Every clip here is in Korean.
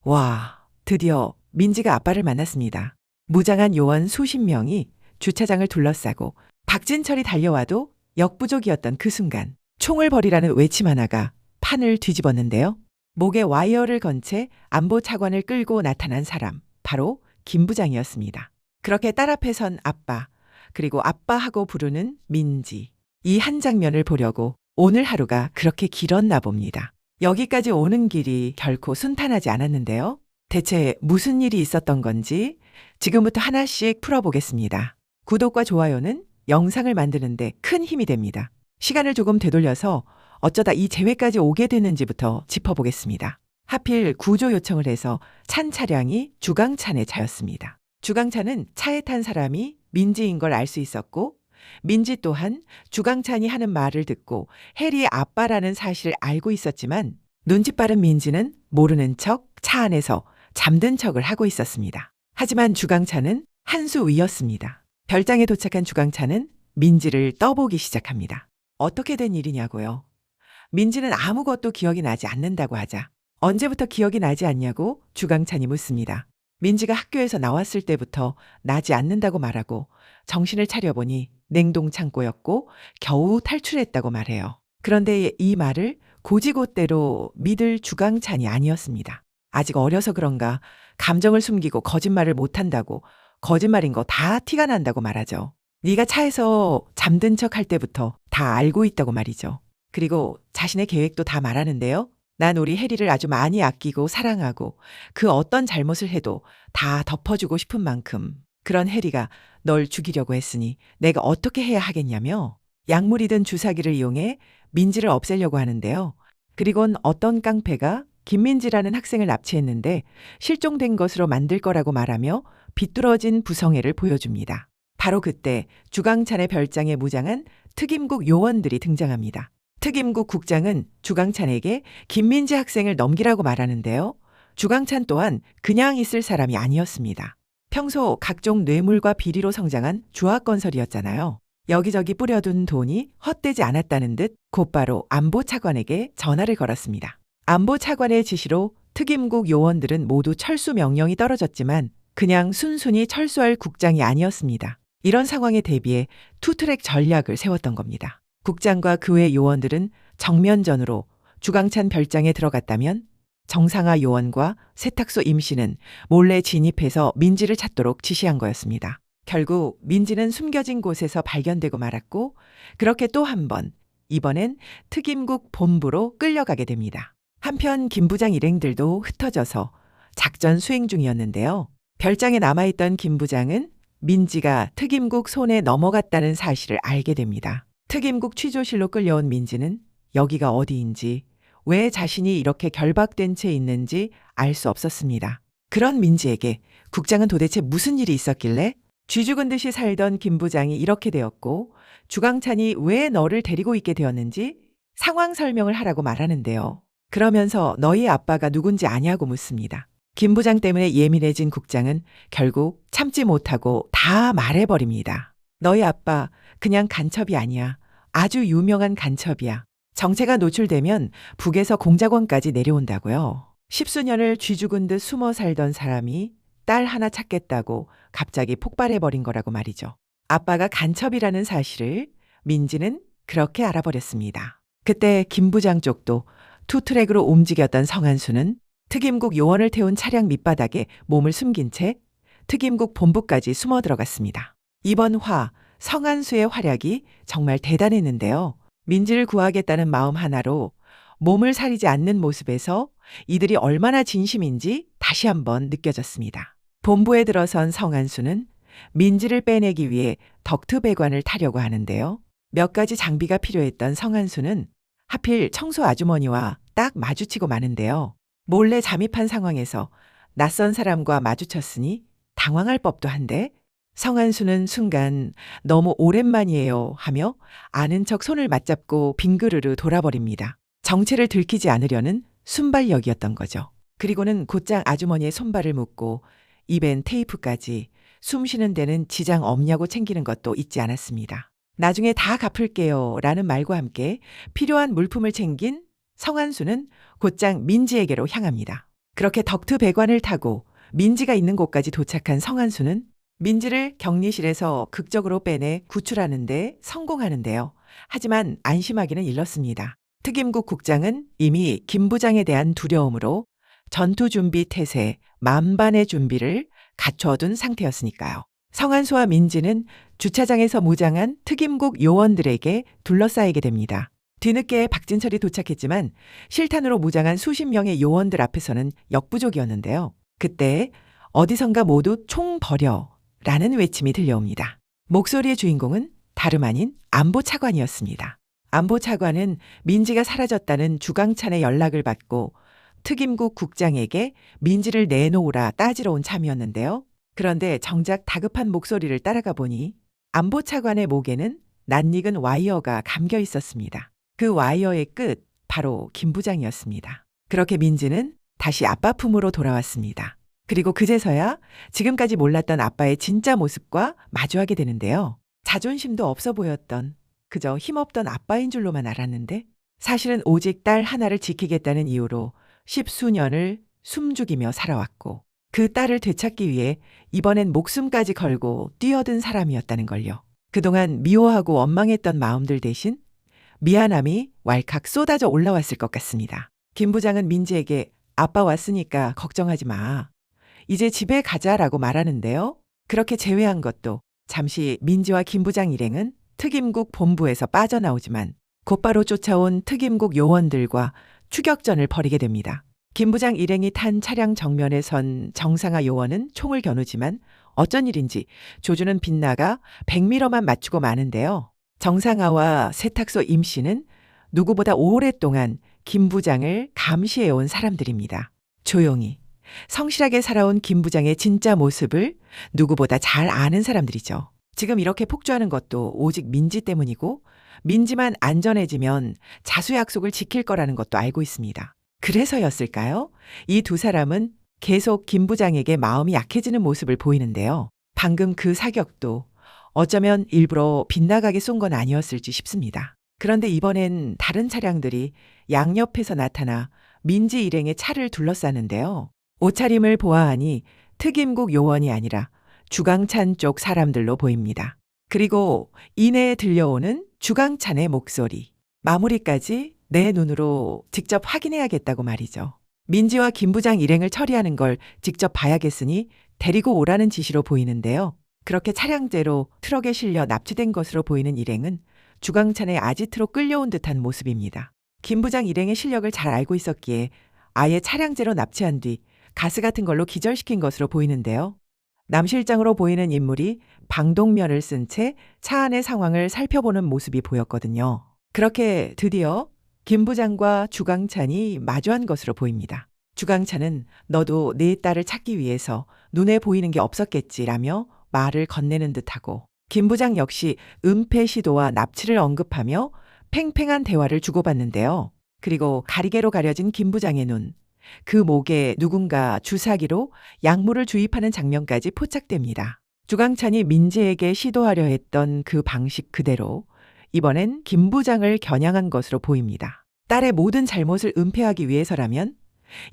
와, 드디어 민지가 아빠를 만났습니다. 무장한 요원 수십 명이 주차장을 둘러싸고 박진철이 달려와도 역부족이었던 그 순간 총을 버리라는 외침 하나가 판을 뒤집었는데요. 목에 와이어를 건 채 안보 차관을 끌고 나타난 사람, 바로 김 부장이었습니다. 그렇게 딸 앞에 선 아빠, 그리고 아빠하고 부르는 민지. 이 한 장면을 보려고 오늘 하루가 그렇게 길었나 봅니다. 여기까지 오는 길이 결코 순탄하지 않았는데요. 대체 무슨 일이 있었던 건지 지금부터 하나씩 풀어보겠습니다. 구독과 좋아요는 영상을 만드는데 큰 힘이 됩니다. 시간을 조금 되돌려서 어쩌다 이 재회까지 오게 됐는지부터 짚어보겠습니다. 하필 구조 요청을 해서 찬 차량이 주강찬의 차였습니다. 주강찬은 차에 탄 사람이 민지인 걸 알 수 있었고, 민지 또한 주강찬이 하는 말을 듣고 해리의 아빠라는 사실을 알고 있었지만 눈치 빠른 민지는 모르는 척 차 안에서 잠든 척을 하고 있었습니다. 하지만 주강찬은 한 수 위였습니다. 별장에 도착한 주강찬은 민지를 떠보기 시작합니다. 어떻게 된 일이냐고요? 민지는 아무것도 기억이 나지 않는다고 하자 언제부터 기억이 나지 않냐고 주강찬이 묻습니다. 민지가 학교에서 나왔을 때부터 나지 않는다고 말하고 정신을 차려보니 냉동 창고였고 겨우 탈출했다고 말해요. 그런데 이 말을 고지고대로 믿을 주강찬이 아니었습니다. 아직 어려서 그런가 감정을 숨기고 거짓말을 못한다고 거짓말인 거 다 티가 난다고 말하죠. 네가 차에서 잠든 척 할 때부터 다 알고 있다고 말이죠. 그리고 자신의 계획도 다 말하는데요. 난 우리 해리를 아주 많이 아끼고 사랑하고 그 어떤 잘못을 해도 다 덮어주고 싶은 만큼 그런 해리가 널 죽이려고 했으니 내가 어떻게 해야 하겠냐며 약물이든 주사기를 이용해 민지를 없애려고 하는데요. 그리곤 어떤 깡패가 김민지라는 학생을 납치했는데 실종된 것으로 만들 거라고 말하며 비뚤어진 부성애를 보여줍니다. 바로 그때 주강찬의 별장에 무장한 특임국 요원들이 등장합니다. 특임국 국장은 주강찬에게 김민지 학생을 넘기라고 말하는데요. 주강찬 또한 그냥 있을 사람이 아니었습니다. 평소 각종 뇌물과 비리로 성장한 주학건설이었잖아요. 여기저기 뿌려둔 돈이 헛되지 않았다는 듯 곧바로 안보차관에게 전화를 걸었습니다. 안보차관의 지시로 특임국 요원들은 모두 철수 명령이 떨어졌지만 그냥 순순히 철수할 국장이 아니었습니다. 이런 상황에 대비해 투트랙 전략을 세웠던 겁니다. 국장과 그 외 요원들은 정면전으로 주강찬 별장에 들어갔다면 정상화 요원과 세탁소 임씨는 몰래 진입해서 민지를 찾도록 지시한 거였습니다. 결국 민지는 숨겨진 곳에서 발견되고 말았고 그렇게 또 한 번, 이번엔 특임국 본부로 끌려가게 됩니다. 한편 김 부장 일행들도 흩어져서 작전 수행 중이었는데요. 별장에 남아있던 김 부장은 민지가 특임국 손에 넘어갔다는 사실을 알게 됩니다. 특임국 취조실로 끌려온 민지는 여기가 어디인지, 왜 자신이 이렇게 결박된 채 있는지 알 수 없었습니다. 그런 민지에게 국장은 도대체 무슨 일이 있었길래 쥐 죽은 듯이 살던 김 부장이 이렇게 되었고 주강찬이 왜 너를 데리고 있게 되었는지 상황 설명을 하라고 말하는데요. 그러면서 너희 아빠가 누군지 아냐고 묻습니다. 김 부장 때문에 예민해진 국장은 결국 참지 못하고 다 말해버립니다. 너희 아빠 그냥 간첩이 아니야. 아주 유명한 간첩이야. 정체가 노출되면 북에서 공작원까지 내려온다고요. 십수년을 쥐 죽은 듯 숨어 살던 사람이 딸 하나 찾겠다고 갑자기 폭발해버린 거라고 말이죠. 아빠가 간첩이라는 사실을 민지는 그렇게 알아버렸습니다. 그때 김 부장 쪽도 투트랙으로 움직였던 성한수는 특임국 요원을 태운 차량 밑바닥에 몸을 숨긴 채 특임국 본부까지 숨어 들어갔습니다. 이번 성한수의 활약이 정말 대단했는데요. 민지를 구하겠다는 마음 하나로 몸을 사리지 않는 모습에서 이들이 얼마나 진심인지 다시 한번 느껴졌습니다. 본부에 들어선 성한수는 민지를 빼내기 위해 덕트배관을 타려고 하는데요. 몇 가지 장비가 필요했던 성한수는 하필 청소 아주머니와 딱 마주치고 마는데요. 몰래 잠입한 상황에서 낯선 사람과 마주쳤으니 당황할 법도 한데 성한수는 순간 너무 오랜만이에요 하며 아는 척 손을 맞잡고 빙그르르 돌아버립니다. 정체를 들키지 않으려는 순발력이었던 거죠. 그리고는 곧장 아주머니의 손발을 묶고 입엔 테이프까지 숨 쉬는 데는 지장 없냐고 챙기는 것도 잊지 않았습니다. 나중에 다 갚을게요 라는 말과 함께 필요한 물품을 챙긴 성한수는 곧장 민지에게로 향합니다. 그렇게 덕트배관을 타고 민지가 있는 곳까지 도착한 성한수는 민지를 격리실에서 극적으로 빼내 구출하는데 성공하는데요. 하지만 안심하기는 일렀습니다. 특임국 국장은 이미 김 부장에 대한 두려움으로 전투 준비 태세 만반의 준비를 갖춰둔 상태였으니까요. 성한수와 민지는 주차장에서 무장한 특임국 요원들에게 둘러싸이게 됩니다. 뒤늦게 박진철이 도착했지만 실탄으로 무장한 수십 명의 요원들 앞에서는 역부족이었는데요. 그때 어디선가 모두 총 버려 라는 외침이 들려옵니다. 목소리의 주인공은 다름 아닌 안보차관이었습니다. 안보차관은 민지가 사라졌다는 주강찬의 연락을 받고 특임국 국장에게 민지를 내놓으라 따지러 온 참이었는데요. 그런데 정작 다급한 목소리를 따라가 보니 안보차관의 목에는 낯익은 와이어가 감겨 있었습니다. 그 와이어의 끝, 바로 김 부장이었습니다. 그렇게 민지는 다시 아빠 품으로 돌아왔습니다. 그리고 그제서야 지금까지 몰랐던 아빠의 진짜 모습과 마주하게 되는데요. 자존심도 없어 보였던, 그저 힘없던 아빠인 줄로만 알았는데 사실은 오직 딸 하나를 지키겠다는 이유로 10수년을 숨죽이며 살아왔고 그 딸을 되찾기 위해 이번엔 목숨까지 걸고 뛰어든 사람이었다는 걸요. 그동안 미워하고 원망했던 마음들 대신 미안함이 왈칵 쏟아져 올라왔을 것 같습니다. 김 부장은 민지에게 아빠 왔으니까 걱정하지 마. 이제 집에 가자라고 말하는데요. 그렇게 제외한 것도 잠시 민지와 김 부장 일행은 특임국 본부에서 빠져나오지만 곧바로 쫓아온 특임국 요원들과 추격전을 벌이게 됩니다. 김 부장 일행이 탄 차량 정면에 선 정상화 요원은 총을 겨누지만 어쩐 일인지 조준은 빗나가 100m만 맞추고 마는데요. 정상화와 세탁소 임 씨는 누구보다 오랫동안 김 부장을 감시해온 사람들입니다. 조용히 성실하게 살아온 김 부장의 진짜 모습을 누구보다 잘 아는 사람들이죠. 지금 이렇게 폭주하는 것도 오직 민지 때문이고 민지만 안전해지면 자수 약속을 지킬 거라는 것도 알고 있습니다. 그래서였을까요? 이 두 사람은 계속 김 부장에게 마음이 약해지는 모습을 보이는데요. 방금 그 사격도 어쩌면 일부러 빗나가게 쏜 건 아니었을지 싶습니다. 그런데 이번엔 다른 차량들이 양옆에서 나타나 민지 일행의 차를 둘러싸는데요. 옷차림을 보아하니 특임국 요원이 아니라 주강찬 쪽 사람들로 보입니다. 그리고 이내에 들려오는 주강찬의 목소리. 마무리까지 내 눈으로 직접 확인해야겠다고 말이죠. 민지와 김 부장 일행을 처리하는 걸 직접 봐야겠으니 데리고 오라는 지시로 보이는데요. 그렇게 차량제로 트럭에 실려 납치된 것으로 보이는 일행은 주강찬의 아지트로 끌려온 듯한 모습입니다. 김 부장 일행의 실력을 잘 알고 있었기에 아예 차량제로 납치한 뒤 가스 같은 걸로 기절시킨 것으로 보이는데요. 남 실장으로 보이는 인물이 방독면을 쓴 채 차 안의 상황을 살펴보는 모습이 보였거든요. 그렇게 드디어 김 부장과 주강찬이 마주한 것으로 보입니다. 주강찬은 너도 네 딸을 찾기 위해서 눈에 보이는 게 없었겠지라며 말을 건네는 듯하고 김 부장 역시 은폐 시도와 납치를 언급하며 팽팽한 대화를 주고받는데요. 그리고 가리개로 가려진 김 부장의 눈, 그 목에 누군가 주사기로 약물을 주입하는 장면까지 포착됩니다. 주강찬이 민지에게 시도하려 했던 그 방식 그대로 이번엔 김 부장을 겨냥한 것으로 보입니다. 딸의 모든 잘못을 은폐하기 위해서라면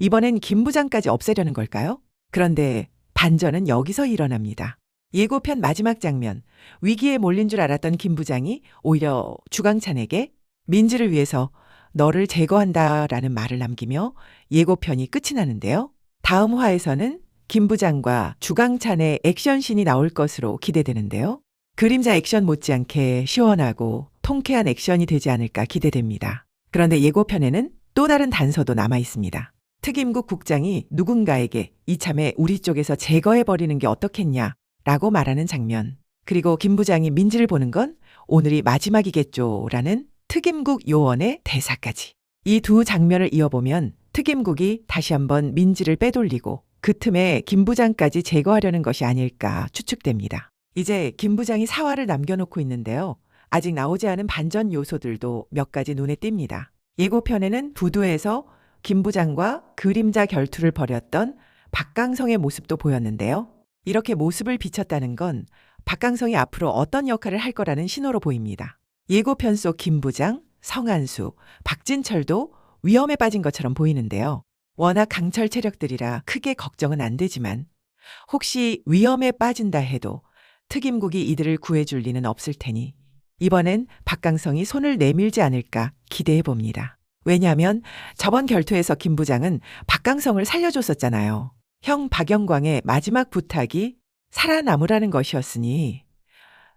이번엔 김 부장까지 없애려는 걸까요? 그런데 반전은 여기서 일어납니다. 예고편 마지막 장면, 위기에 몰린 줄 알았던 김 부장이 오히려 주강찬에게 민지를 위해서 너를 제거한다라는 말을 남기며 예고편이 끝이 나는데요. 다음 화에서는 김 부장과 주강찬의 액션씬이 나올 것으로 기대되는데요. 그림자 액션 못지않게 시원하고 통쾌한 액션이 되지 않을까 기대됩니다. 그런데 예고편에는 또 다른 단서도 남아 있습니다. 특임국 국장이 누군가에게 이참에 우리 쪽에서 제거해버리는 게 어떻겠냐 라고 말하는 장면. 그리고 김 부장이 민지를 보는 건 오늘이 마지막이겠죠 라는 특임국 요원의 대사까지. 이 두 장면을 이어보면 특임국이 다시 한번 민지를 빼돌리고 그 틈에 김 부장까지 제거하려는 것이 아닐까 추측됩니다. 이제 김 부장이 사활을 남겨놓고 있는데요. 아직 나오지 않은 반전 요소들도 몇 가지 눈에 띕니다. 예고편에는 부두에서 김 부장과 그림자 결투를 벌였던 박강성의 모습도 보였는데요. 이렇게 모습을 비췄다는 건 박강성이 앞으로 어떤 역할을 할 거라는 신호로 보입니다. 예고편 속 김 부장, 성한수, 박진철도 위험에 빠진 것처럼 보이는데요. 워낙 강철 체력들이라 크게 걱정은 안 되지만 혹시 위험에 빠진다 해도 특임국이 이들을 구해줄 리는 없을 테니 이번엔 박강성이 손을 내밀지 않을까 기대해 봅니다. 왜냐하면 저번 결투에서 김 부장은 박강성을 살려줬었잖아요. 형 박영광의 마지막 부탁이 살아남으라는 것이었으니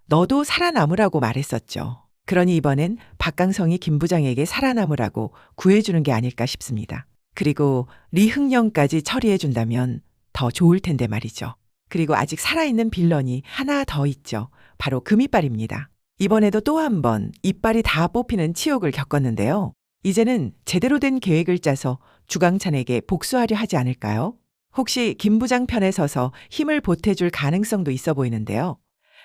너도 살아남으라고 말했었죠. 그러니 이번엔 박강성이 김 부장에게 살아남으라고 구해주는 게 아닐까 싶습니다. 그리고 리흥령까지 처리해준다면 더 좋을 텐데 말이죠. 그리고 아직 살아있는 빌런이 하나 더 있죠. 바로 금이빨입니다. 이번에도 또 한 번 이빨이 다 뽑히는 치욕을 겪었는데요. 이제는 제대로 된 계획을 짜서 주강찬에게 복수하려 하지 않을까요? 혹시 김 부장 편에 서서 힘을 보태줄 가능성도 있어 보이는데요.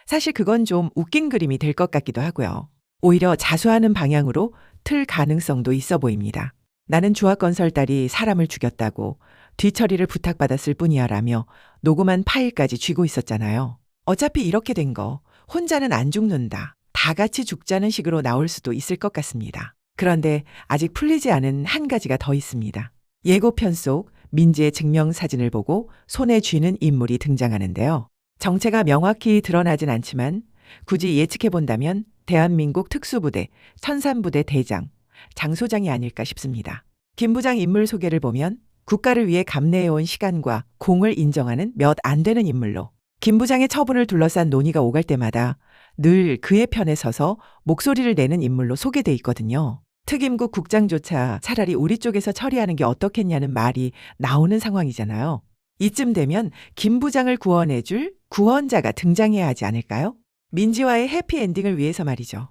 사실 그건 좀 웃긴 그림이 될 것 같기도 하고요. 오히려 자수하는 방향으로 틀 가능성도 있어 보입니다. 나는 주학건설 딸이 사람을 죽였다고 뒤처리를 부탁받았을 뿐이야 라며 녹음한 파일까지 쥐고 있었잖아요. 어차피 이렇게 된 거 혼자는 안 죽는다. 다 같이 죽자는 식으로 나올 수도 있을 것 같습니다. 그런데 아직 풀리지 않은 한 가지가 더 있습니다. 예고편 속 민지의 증명사진을 보고 손에 쥐는 인물이 등장하는데요. 정체가 명확히 드러나진 않지만 굳이 예측해 본다면 대한민국 특수부대 천산부대 대장 장소장이 아닐까 싶습니다. 김 부장 인물 소개를 보면 국가를 위해 감내해온 시간과 공을 인정하는 몇 안 되는 인물로 김 부장의 처분을 둘러싼 논의가 오갈 때마다 늘 그의 편에 서서 목소리를 내는 인물로 소개돼 있거든요. 특임국 국장조차 차라리 우리 쪽에서 처리하는 게 어떻겠냐는 말이 나오는 상황이잖아요. 이쯤 되면 김 부장을 구원해줄 구원자가 등장해야 하지 않을까요? 민지와의 해피엔딩을 위해서 말이죠.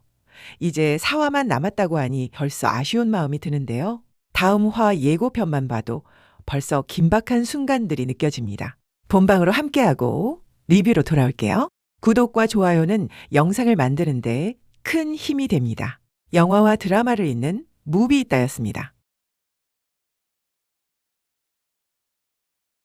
이제 4화만 남았다고 하니 벌써 아쉬운 마음이 드는데요. 다음 화 예고편만 봐도 벌써 긴박한 순간들이 느껴집니다. 본방으로 함께하고 리뷰로 돌아올게요. 구독과 좋아요는 영상을 만드는 데 큰 힘이 됩니다. 영화와 드라마를 잇는 무비있다였습니다.